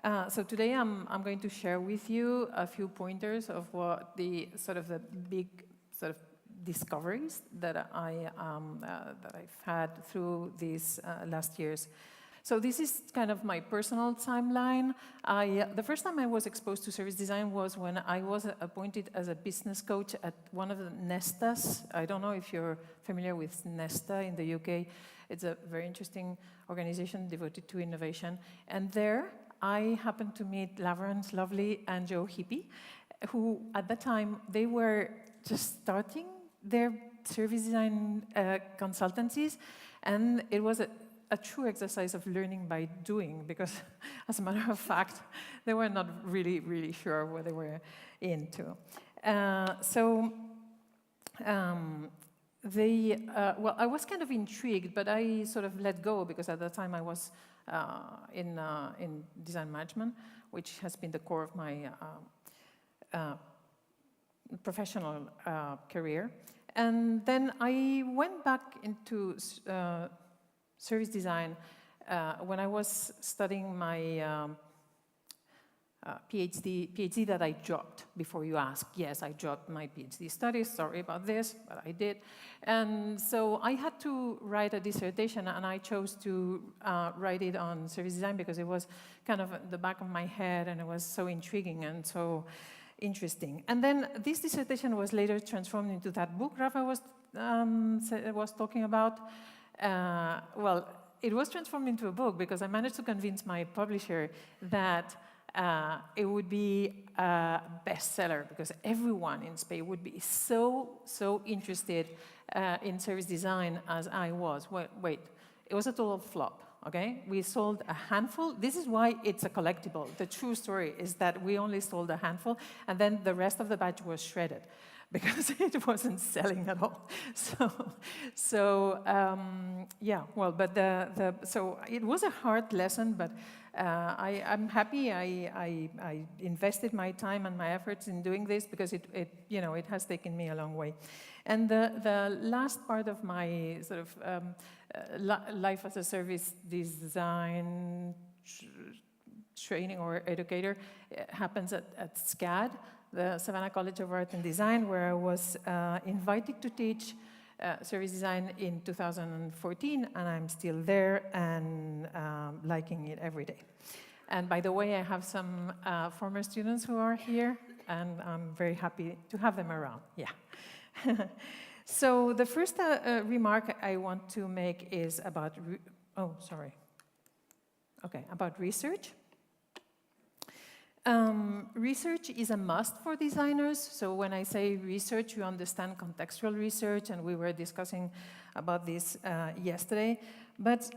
So today I'm going to share with you a few pointers of what the big discoveries that I've had through these last years. So this is kind of my personal timeline. The first time I was exposed to service design was when I was appointed as a business coach at one of the Nestas. I don't know if you're familiar with Nesta in the UK. It's a very interesting organization devoted to innovation. And there, I happened to meet Lavrence Lovely and Joe Hippie, who at that time, they were just starting their service design consultancies. And it was a true exercise of learning by doing, because as a matter of fact, they were not really sure what they were into. Well, I was kind of intrigued, but I sort of let go, because at that time I was in design management, which has been the core of my professional career. And then I went back into service design when I was studying my PhD that I dropped, before you ask. Yes, I dropped my PhD studies, sorry about this, but I did. And so I had to write a dissertation, and I chose to write it on service design because it was kind of at the back of my head, and it was so intriguing and so interesting. And then this dissertation was later transformed into that book Rafa was talking about. Well, it was transformed into a book because I managed to convince my publisher that it would be a bestseller, because everyone in Spain would be so interested in service design as I was. Wait, it was a total flop, okay? We sold a handful. This is why it's a collectible. The true story is that we only sold a handful, and then the rest of the batch was shredded, because it wasn't selling at all. Yeah, well, but so it was a hard lesson, but I'm happy I invested my time and my efforts in doing this, because it has taken me a long way. And the last part of my sort of life as a service design training or educator happens at SCAD, the Savannah College of Art and Design, where I was invited to teach service design in 2014, and I'm still there and liking it every day. And by the way, I have some former students who are here, and I'm very happy to have them around. Yeah. So the first remark I want to make is about about research. Research is a must for designers. So when I say research, you understand contextual research, and we were discussing about this yesterday. But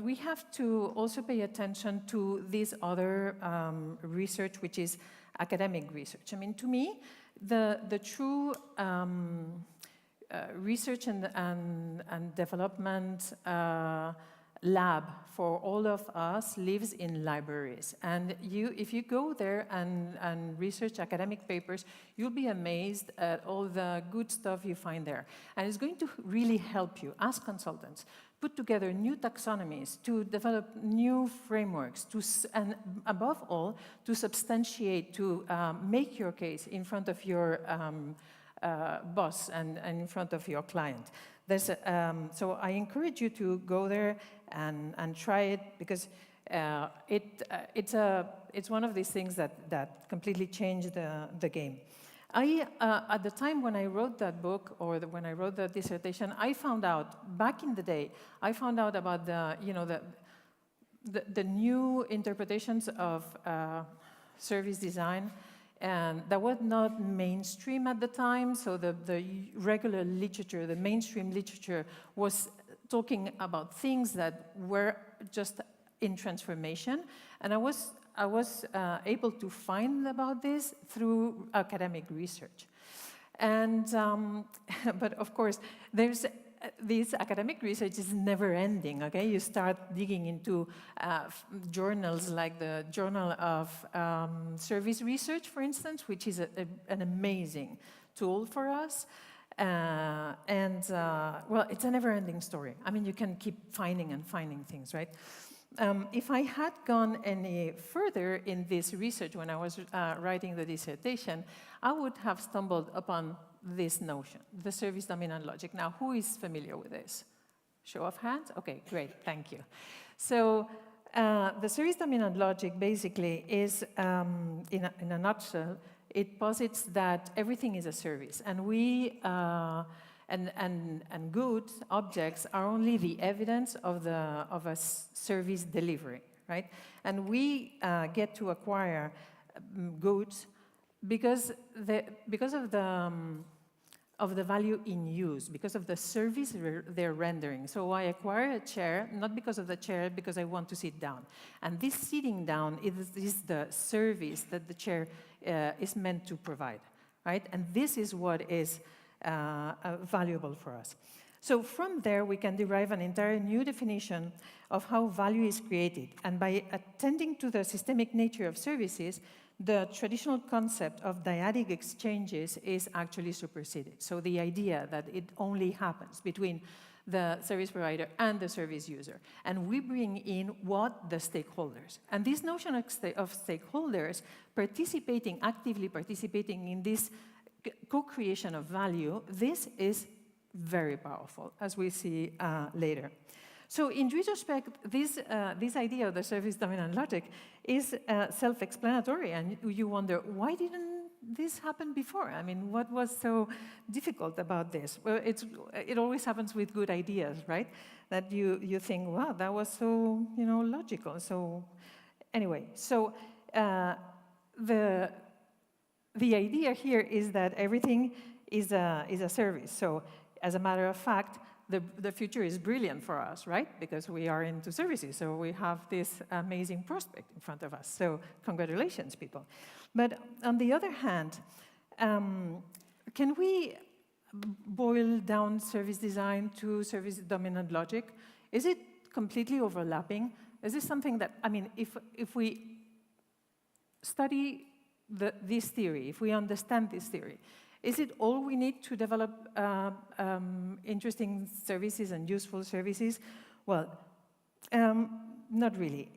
we have to also pay attention to this other research, which is academic research. I mean, to me, the true research and development lab for all of us lives in libraries. And if you go there and research academic papers, you'll be amazed at all the good stuff you find there. And it's going to really help you as consultants put together new taxonomies, to develop new frameworks, and above all, to substantiate, to make your case in front of your boss and in front of your client. So I encourage you to go there and try it, because it's one of these things that completely changed the game. At the time when I wrote that book, or when I wrote the dissertation, I found out, back in the day, I found out about the new interpretations of service design, and that was not mainstream at the time. So the regular literature, the mainstream literature, was talking about things that were just in transformation, and I was able to find about this through academic research. And but of course, this academic research is never ending, okay? You start digging into journals like the Journal of Service Research, for instance, which is an amazing tool for us. Well, it's a never-ending story. I mean, you can keep finding and finding things, right? If I had gone any further in this research when I was writing the dissertation, I would have stumbled upon this notion, the service dominant logic. Now, who is familiar with this? Show of hands? Okay, great, thank you. So the service dominant logic basically is, in a nutshell, it posits that everything is a service, and and goods, objects, are only the evidence of a service delivery, right? And we get to acquire goods because of the value in use, because of the service they're rendering. So I acquire a chair, not because of the chair, because I want to sit down. And this sitting down is the service that the chair is meant to provide, right? And this is what is valuable for us. So from there, we can derive an entire new definition of how value is created. And by attending to the systemic nature of services, the traditional concept of dyadic exchanges is actually superseded. So the idea that it only happens between the service provider and the service user. And we bring in what? The stakeholders. And this notion of stakeholders actively participating in this co-creation of value, this is very powerful, as we see later. So in retrospect, this idea of the service dominant logic is self-explanatory, and you wonder, why didn't this happen before? I mean, what was so difficult about this? Well, it always happens with good ideas, right? That you think, wow, that was so, logical. So anyway, so the idea here is that everything is a service. So as a matter of fact, the future is brilliant for us, right? Because we are into services, so we have this amazing prospect in front of us. So congratulations, people. But on the other hand, can we boil down service design to service dominant logic? Is it completely overlapping? Is this something that, I mean, if we study this theory, if we understand this theory, is it all we need to develop interesting services and useful services? Well, not really.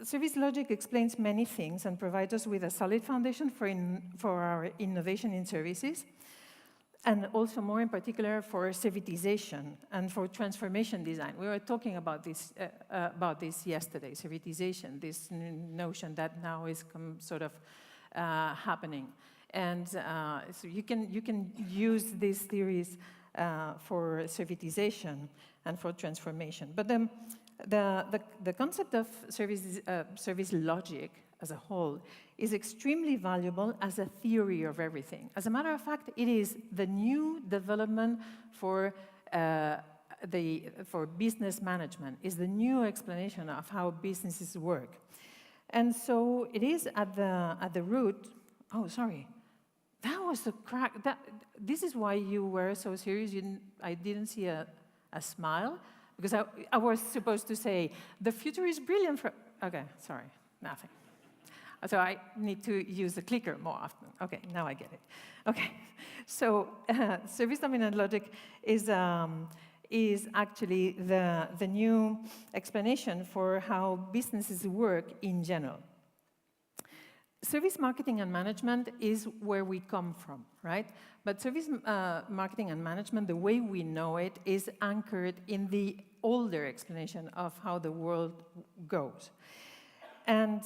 Service logic explains many things and provides us with a solid foundation for our innovation in services, and also more in particular for servitization and for transformation design. We were talking about this yesterday, servitization, this notion that now is sort of happening. And so you can use these theories for servitization and for transformation. But the concept of service logic as a whole is extremely valuable as a theory of everything. As a matter of fact, it is the new development for business management, is the new explanation of how businesses work. And so it is at the root. Oh, sorry. That was the crack. This is why you were so serious. I didn't see a smile, because I was supposed to say, the future is brilliant for... Okay, sorry, nothing. So I need to use the clicker more often. Okay, now I get it. Okay, so service dominant logic is actually the new explanation for how businesses work in general. Service marketing and management is where we come from, right? But service marketing and management, the way we know it, is anchored in the older explanation of how the world goes. And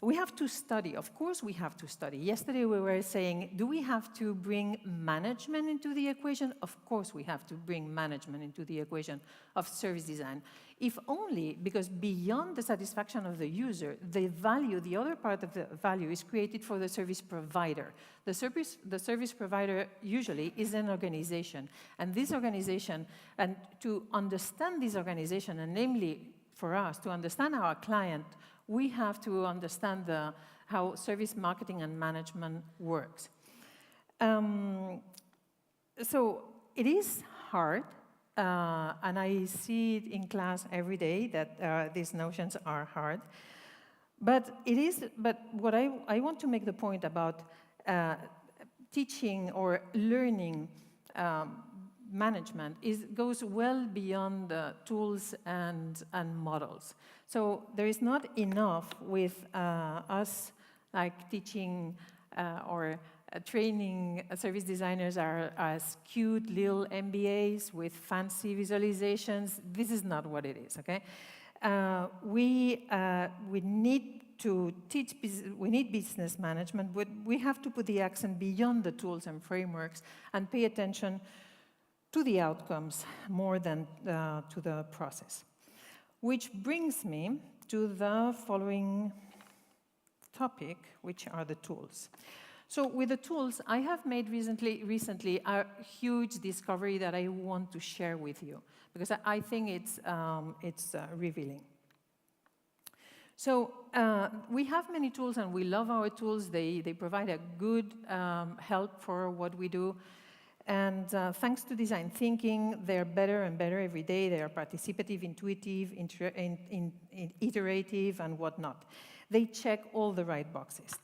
we have to study. Of course we have to study. Yesterday we were saying, do we have to bring management into the equation? Of course we have to bring management into the equation of service design. If only because beyond the satisfaction of the user, the value, the other part of the value is created for the service provider. The service provider usually is an organization. And this organization, and to understand this organization, and namely for us, to understand our client, we have to understand how service marketing and management works. So it is hard, and I see it in class every day that these notions are hard. But what I want to make the point about teaching or learning management goes well beyond the tools and models. So there is not enough with us like teaching or training service designers as cute little MBAs with fancy visualizations. This is not what it is, okay? We need to teach, we need business management, but we have to put the accent beyond the tools and frameworks and pay attention to the outcomes more than to the process. Which brings me to the following topic, which are the tools. So with the tools, I have made recently a huge discovery that I want to share with you, because I think it's revealing. So we have many tools, and we love our tools. They provide a good help for what we do. And thanks to design thinking, they're better and better every day. They are participative, intuitive, iterative, and whatnot. They check all the right boxes.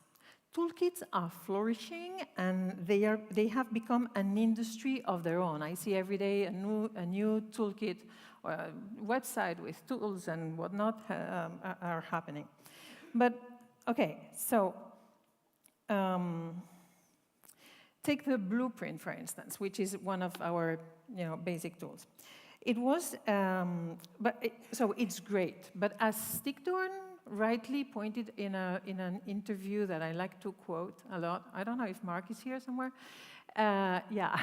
Toolkits are flourishing, and they have become an industry of their own. I see every day a new toolkit or a website with tools and whatnot are happening. But okay, so take the blueprint, for instance, which is one of our basic tools. It was, so it's great, but as Stickdorn rightly pointed in an interview that I like to quote a lot, I don't know if Mark is here somewhere, yeah,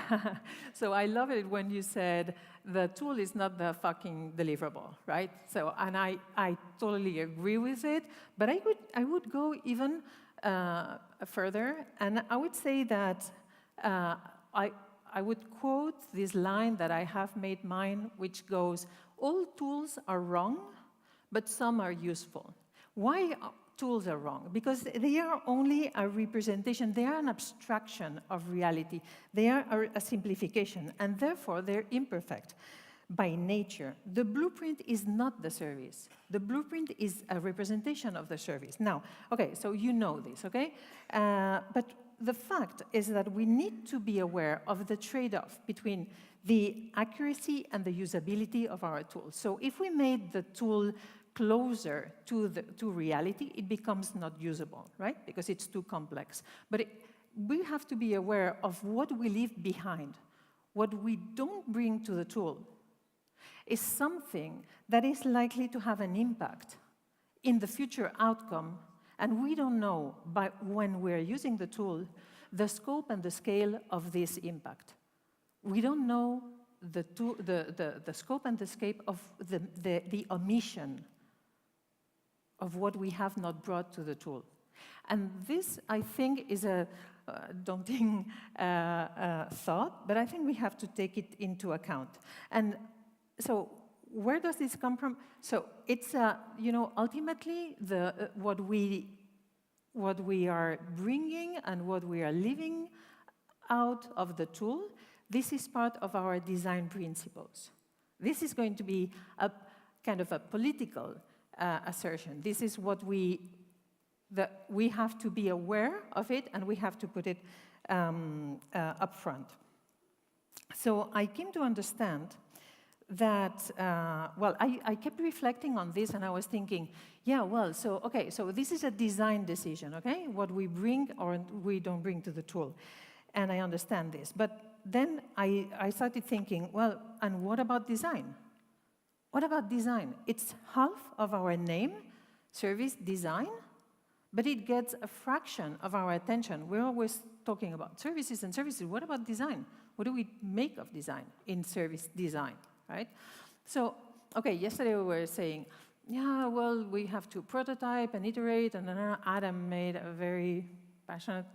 so I love it when you said the tool is not the fucking deliverable, right? So, and I totally agree with it, but I would go even further, and I would say that I would quote this line that I have made mine, which goes, all tools are wrong, but some are useful. Why tools are wrong? Because they are only a representation, they are an abstraction of reality, they are a simplification, and therefore they're imperfect by nature. The blueprint is not the service. The blueprint is a representation of the service. Now, okay, so you know this, okay? But the fact is that we need to be aware of the trade-off between the accuracy and the usability of our tools. So if we made the tool closer to reality, it becomes not usable, right? Because it's too complex. But we have to be aware of what we leave behind. What we don't bring to the tool is something that is likely to have an impact in the future outcome, and we don't know, when we're using the tool, the scope and the scale of this impact. We don't know the scope and the scale of the omission of what we have not brought to the tool. And this, I think, is a daunting thought, but I think we have to take it into account. And so where does this come from? So it's, ultimately, what we are bringing and what we are leaving out of the tool, this is part of our design principles. This is going to be a kind of a political assertion. This is what we have to be aware of it, and we have to put it up front. So I came to understand that, I kept reflecting on this, and I was thinking, yeah, well, so this is a design decision, okay? What we bring or we don't bring to the tool. And I understand this. But then I started thinking, well, and what about design? What about design? It's half of our name, service design, but it gets a fraction of our attention. We're always talking about services and services. What about design? What do we make of design in service design, right? So, okay, yesterday we were saying, yeah, well, we have to prototype and iterate, and then Adam made a very passionate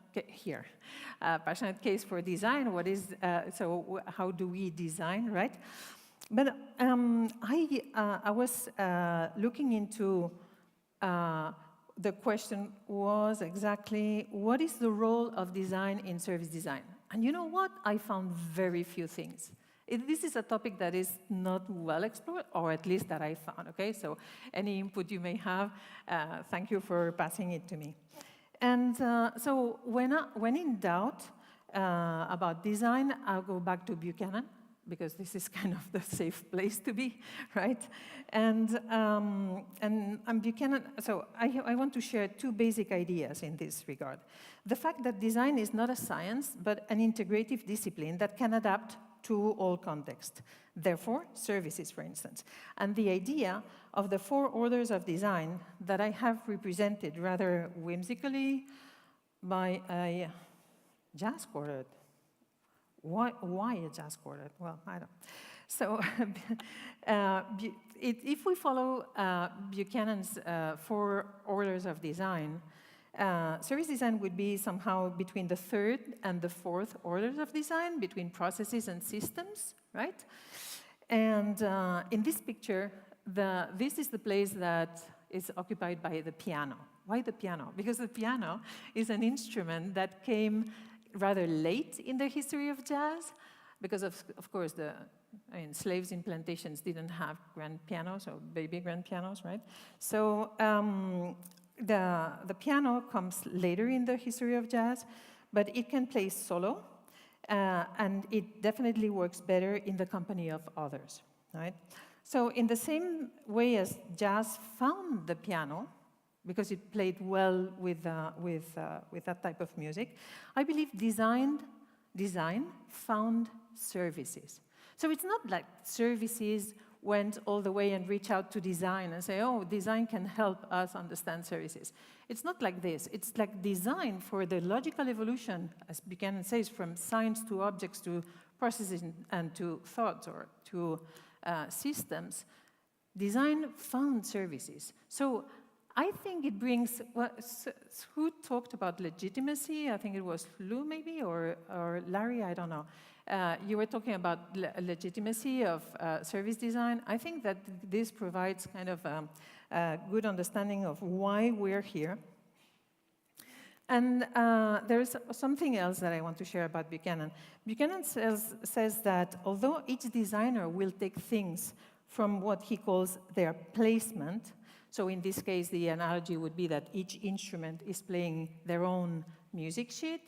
case for design. What is, so how do we design, right? But I was looking into the question was exactly, what is the role of design in service design? And you know what? I found very few things. This is a topic that is not well explored, or at least that I found, okay? So any input you may have, thank you for passing it to me. And so when in doubt about design, I'll go back to Buchanan. because this is kind of the safe place to be, right? And Buchanan, so I want to share two basic ideas in this regard. The fact that design is not a science, but an integrative discipline that can adapt to all contexts. Therefore, services, for instance. And the idea of the 4 orders of design that I have represented rather whimsically by a jazz quartet. Why a jazz quartet? Well, I don't. So, if we follow Buchanan's 4 orders of design, service design would be somehow between the 3rd and the 4th orders of design, between processes and systems, right? And in this picture, this is the place that is occupied by the piano. Why the piano? Because the piano is an instrument that came rather late in the history of jazz, because of course, slaves in plantations didn't have grand pianos or baby grand pianos, right? So the piano comes later in the history of jazz, but it can play solo, and it definitely works better in the company of others, right? So in the same way as jazz found the piano, because it played well with that type of music, I believe design found services. So it's not like services went all the way and reached out to design and say, oh, design can help us understand services. It's not like this. It's like design for the logical evolution, as Buchanan says, from science to objects to processes and to thoughts or to systems. Design found services. So I think it brings, well, who talked about legitimacy? I think it was Lou maybe, or Larry, I don't know. You were talking about legitimacy of service design. I think that this provides kind of a good understanding of why we're here. And there's something else that I want to share about Buchanan. Buchanan says that although each designer will take things from what he calls their placement, so in this case, the analogy would be that each instrument is playing their own music sheet,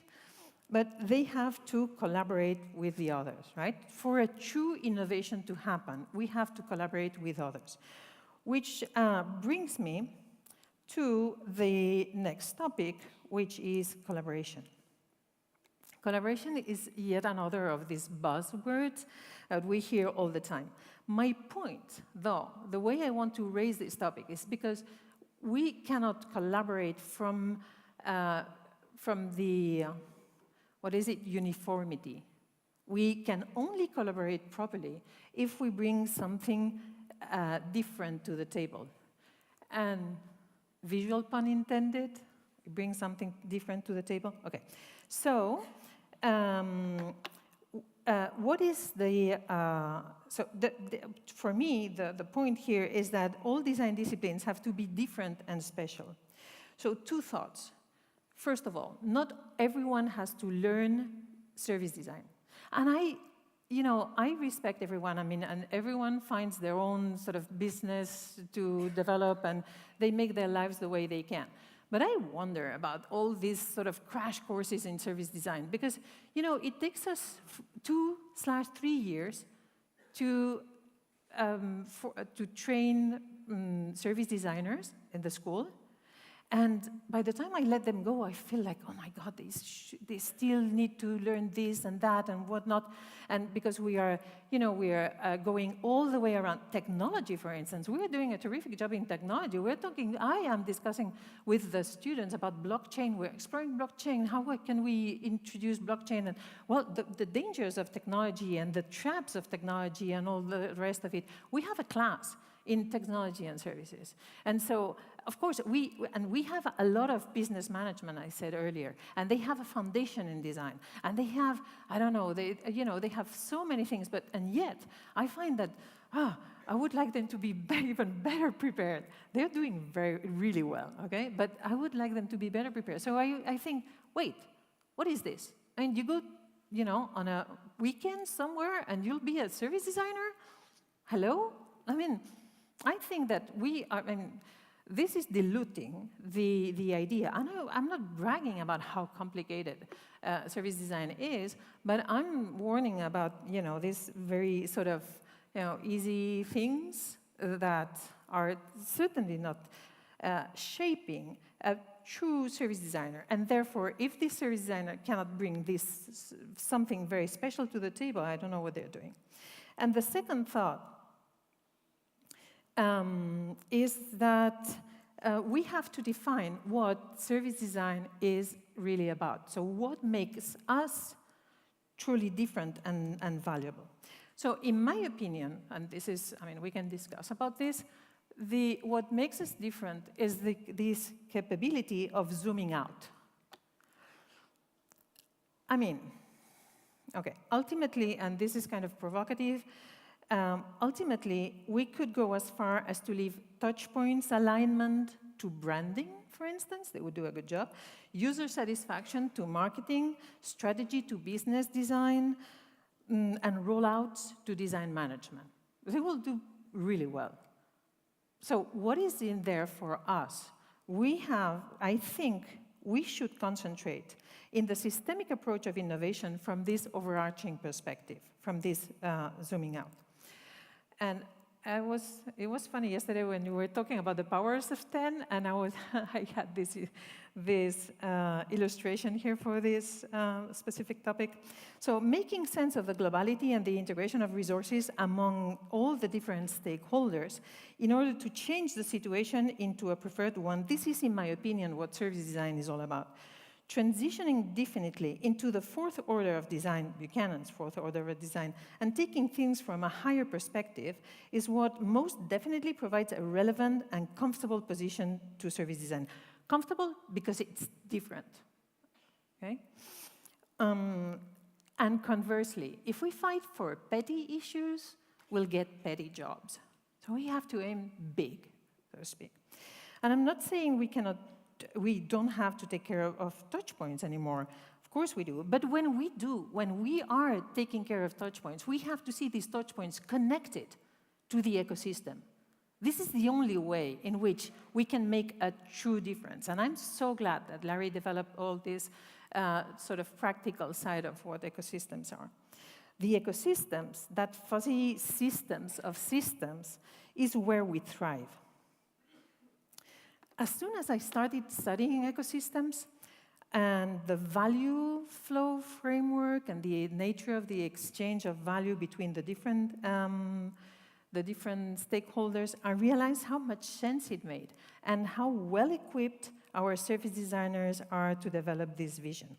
but they have to collaborate with the others, right? For a true innovation to happen, we have to collaborate with others, which brings me to the next topic, which is collaboration. Collaboration is yet another of these buzzwords that we hear all the time. My point, though, the way I want to raise this topic is because we cannot collaborate from the, what is it, uniformity. We can only collaborate properly if we bring something different to the table. And visual pun intended, we bring something different to the table? Okay, so what is for me, the point here is that all design disciplines have to be different and special. So 2 thoughts. First of all, not everyone has to learn service design. And I respect everyone. I mean, and everyone finds their own sort of business to develop, and they make their lives the way they can. But I wonder about all these sort of crash courses in service design, because, it takes us 2/3 years to train service designers in the school. And by the time I let them go, I feel like, oh my God, they still need to learn this and that and whatnot. And because we are going all the way around technology, for instance, we are doing a terrific job in technology. I am discussing with the students about blockchain. We're exploring blockchain. How can we introduce blockchain? And well, the dangers of technology and the traps of technology and all the rest of it. We have a class in technology and services. And so, of course, we have a lot of business management, I said earlier, and they have a foundation in design, and they have, I don't know, they have so many things, and yet, I find that, I would like them to be even better prepared. They're doing really well, okay? But I would like them to be better prepared. So I think, wait, what is this? And you go, on a weekend somewhere, and you'll be a service designer? Hello? I mean, I think that this is diluting the idea. I know I'm not bragging about how complicated service design is, but I'm warning about, these very sort of, easy things that are certainly not shaping a true service designer. And therefore, if this service designer cannot bring this something very special to the table, I don't know what they're doing. And the second thought is that we have to define what service design is really about. So what makes us truly different and valuable? So in my opinion, and this is, we can discuss about this, what makes us different is this capability of zooming out. Okay, ultimately, and this is kind of provocative, ultimately, we could go as far as to leave touchpoints alignment to branding, for instance, they would do a good job, user satisfaction to marketing, strategy to business design, and rollouts to design management. They will do really well. So what is in there for us? I think we should concentrate in the systemic approach of innovation from this overarching perspective, from this zooming out. And it was funny yesterday when we were talking about the powers of 10, and I had this illustration here for this specific topic. So making sense of the globality and the integration of resources among all the different stakeholders in order to change the situation into a preferred one. This is, in my opinion, what service design is all about. Transitioning definitely into the fourth order of design, Buchanan's fourth order of design, and taking things from a higher perspective is what most definitely provides a relevant and comfortable position to service design. Comfortable because it's different, okay? And conversely, if we fight for petty issues, we'll get petty jobs. So we have to aim big, so to speak. And I'm not saying we don't have to take care of touch points anymore. Of course we do. But when we are taking care of touch points, we have to see these touch points connected to the ecosystem. This is the only way in which we can make a true difference. And I'm so glad that Larry developed all this sort of practical side of what ecosystems are. The ecosystems, that fuzzy systems of systems, is where we thrive. As soon as I started studying ecosystems and the value flow framework and the nature of the exchange of value between the different stakeholders, I realized how much sense it made and how well equipped our service designers are to develop this vision.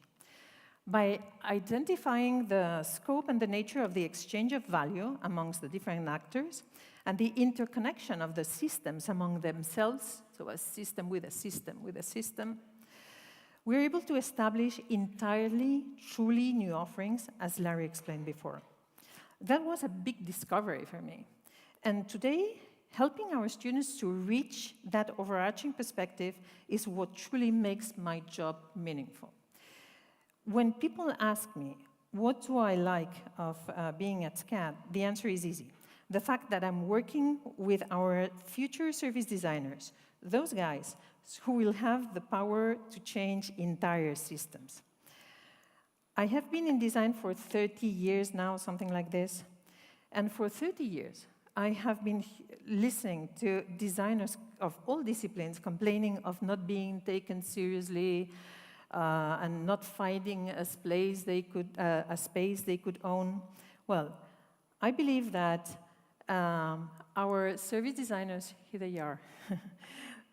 By identifying the scope and the nature of the exchange of value amongst the different actors and the interconnection of the systems among themselves, so a system with a system with a system, we're able to establish entirely, truly new offerings, as Larry explained before. That was a big discovery for me. And today, helping our students to reach that overarching perspective is what truly makes my job meaningful. When people ask me, what do I like of being at SCAD, the answer is easy. The fact that I'm working with our future service designers, those guys who will have the power to change entire systems. I have been in design for 30 years now, something like this. And for 30 years, I have been listening to designers of all disciplines complaining of not being taken seriously, and not finding a space they could own. Well, I believe that our service designers, here they are,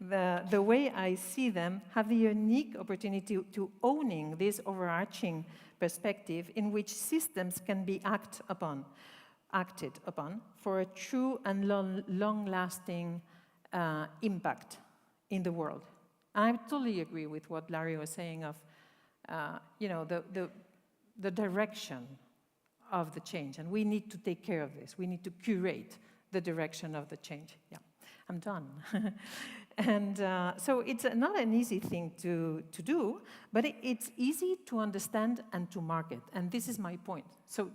the way I see them, have the unique opportunity to owning this overarching perspective in which systems can be acted upon for a true and long-lasting impact in the world. I totally agree with what Larry was saying of, the direction of the change, and we need to take care of this. We need to curate the direction of the change. Yeah, I'm done. And so it's not an easy thing to do, but it's easy to understand and to market, and this is my point. So,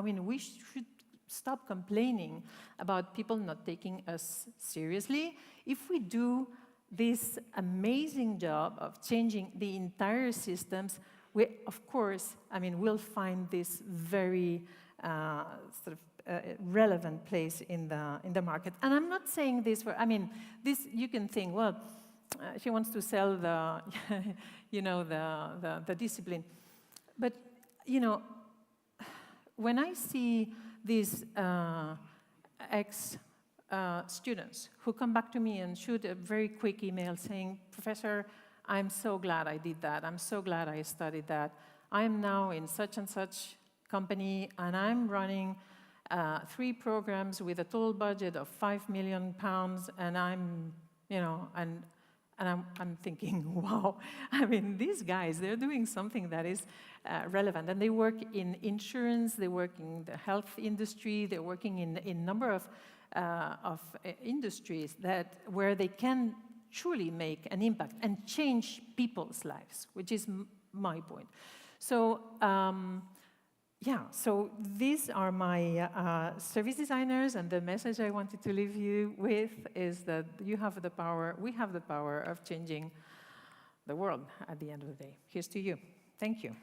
we should stop complaining about people not taking us seriously. If we do this amazing job of changing the entire systems, we, of course, I mean, we'll find this very sort of relevant place in the market. And I'm not saying this for, I mean, this you can think, well, she wants to sell the, you know, the discipline. But, you know, when I see these students who come back to me and shoot a very quick email saying, Professor, I'm so glad I did that. I'm so glad I studied that. I'm now in such and such company, and I'm running 3 programs with a total budget of £5 million, and I'm, you know, and I'm thinking, wow, I mean, these guys, they're doing something that is relevant. And they work in insurance, they work in the health industry, they're working in a number of industries where they can truly make an impact and change people's lives, which is my point. So, yeah, so these are my service designers, and the message I wanted to leave you with is that you have the power, we have the power of changing the world at the end of the day. Here's to you. Thank you.